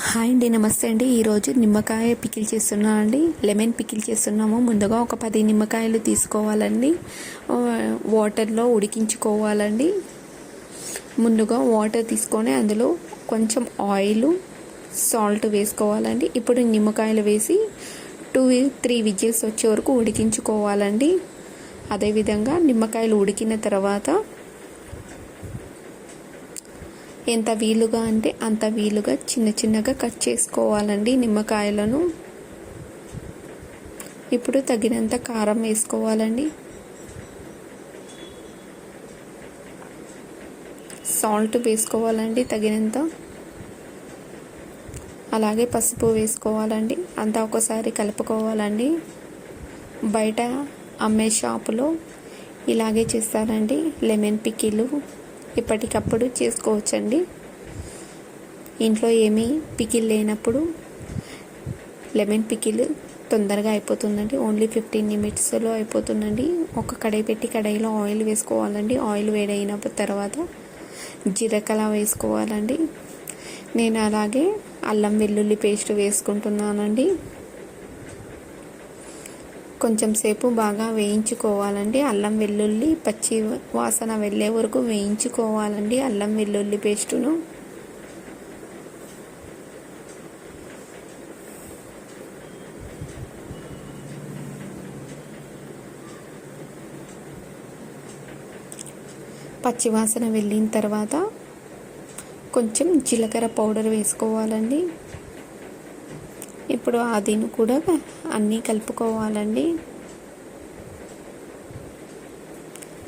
Hi అండి, నమస్తే అండి. ఈరోజు నిమ్మకాయ పికిల్ చేస్తున్నాను అండి. లెమన్ పికిల్ చేస్తున్నాము. ముందుగా ఒక 10 నిమ్మకాయలు తీసుకోవాలండి. వాటర్లో ఉడికించుకోవాలండి. ముందుగా వాటర్ తీసుకొని అందులో కొంచెం ఆయిల్, సాల్ట్ వేసుకోవాలండి. ఇప్పుడు నిమ్మకాయలు వేసి 2-3 విజిల్స్ వచ్చే వరకు ఉడికించుకోవాలండి. అదేవిధంగా నిమ్మకాయలు ఉడికిన తర్వాత ఎంత వీలుగా అంటే అంత వీలుగా చిన్న చిన్నగా కట్ చేసుకోవాలండి నిమ్మకాయలను. ఇప్పుడు తగినంత కారం వేసుకోవాలండి. సాల్ట్ వేసుకోవాలండి తగినంత. అలాగే పసుపు వేసుకోవాలండి. అంతా ఒకసారి కలుపుకోవాలండి. బయట అమ్మే షాపులో ఇలాగే చేస్తారండి లెమన్ పికిలు. ఎప్పటికప్పుడు చేసుకోవచ్చండి. ఇంట్లో ఏమీ పికిల్ లేనప్పుడు లెమన్ పికిల్ తొందరగా అయిపోతుందండి. ఓన్లీ 15 నిమిట్స్లో అయిపోతుందండి. ఒక కడాయి పెట్టి కడాయిలో ఆయిల్ వేసుకోవాలండి. ఆయిల్ వేడైన తర్వాత జీలకర్ర వేసుకోవాలండి. నేను అలాగే అల్లం వెల్లుల్లి పేస్ట్ వేసుకుంటున్నానండి. కొంచెం సేపు బాగా వేయించుకోవాలండి. అల్లం వెల్లుల్లి పచ్చి వాసన వెళ్ళే వరకు వేయించుకోవాలండి అల్లం వెల్లుల్లి పేస్టును. పచ్చి వాసన వెళ్ళిన తర్వాత కొంచెం జీలకర్ర పౌడర్ వేసుకోవాలండి. ఇప్పుడు అదిని కూడా అన్నీ కలుపుకోవాలండి.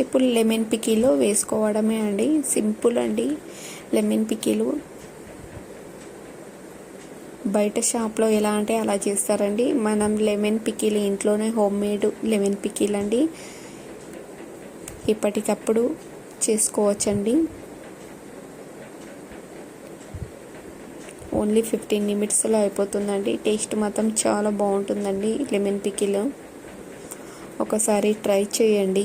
ఇప్పుడు లెమన్ పికిలో వేసుకోవడమే అండి. సింపుల్ అండి లెమన్ పికిలు. బయట షాప్లో ఎలా అంటే అలా చేస్తారండి. మనం లెమన్ పికిల్ ఇంట్లోనే హోమ్ మేడ్ లెమన్ పికిల్ అండి. ఎప్పటికప్పుడు చేసుకోవచ్చండి. ఓన్లీ 15 నిమిట్స్లో అయిపోతుందండి. టేస్ట్ మాత్రం చాలా బాగుంటుందండి లెమన్ పికిల్. ఒకసారి ట్రై చేయండి.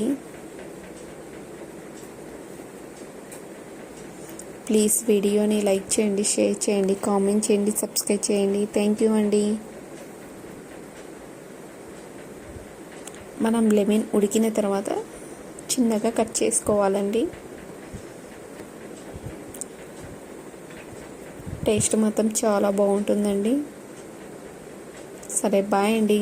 ప్లీజ్ వీడియోని లైక్ చేయండి, షేర్ చేయండి, కామెంట్ చేయండి, సబ్స్క్రైబ్ చేయండి. థ్యాంక్ యూ అండి. మనం లెమన్ ఉడికిన తర్వాత చిన్నగా కట్ చేసుకోవాలండి. టేస్ట్ మాత్రం చాలా బాగుంటుందండి. సరే, బాయ్ అండి.